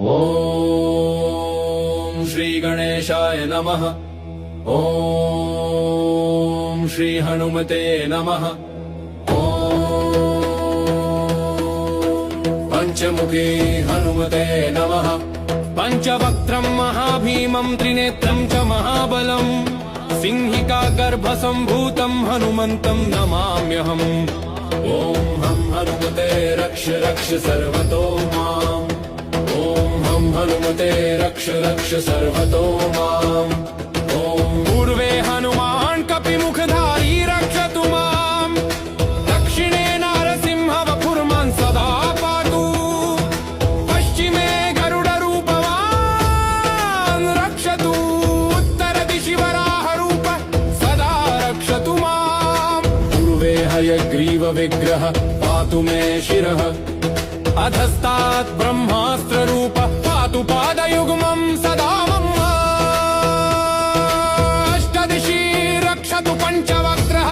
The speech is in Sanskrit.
ॐ श्री गणेशाय नमः। ॐ श्री हनुमते नमः। ॐ पंचमुखी हनुमते नमः। पंचवक्त्रं महाभीमं त्रिनेत्रं च महाबलं सिंहिका गर्भसम्भूतं हनुमन्तं नमाम्यहम्। ॐ हं हनुमते रक्ष रक्ष सर्वतो माम्। ॐ हं हनुमते रक्ष रक्ष सर्वतो माम्। ॐ पूर्वे हनुमान् कपिमुखधारी रक्षतु माम्। दक्षिणे नारसिंह वपुर्मान् सदा पातु। पश्चिमे गरुडरूपवान् रक्षतु। उत्तरदिशि वराहरूप सदा रक्षतु माम्। पूर्वे हयग्रीव विग्रह पातु मे शिरः। अधस्तात् ब्रह्मास्त्ररूप पातु पादयुग्म।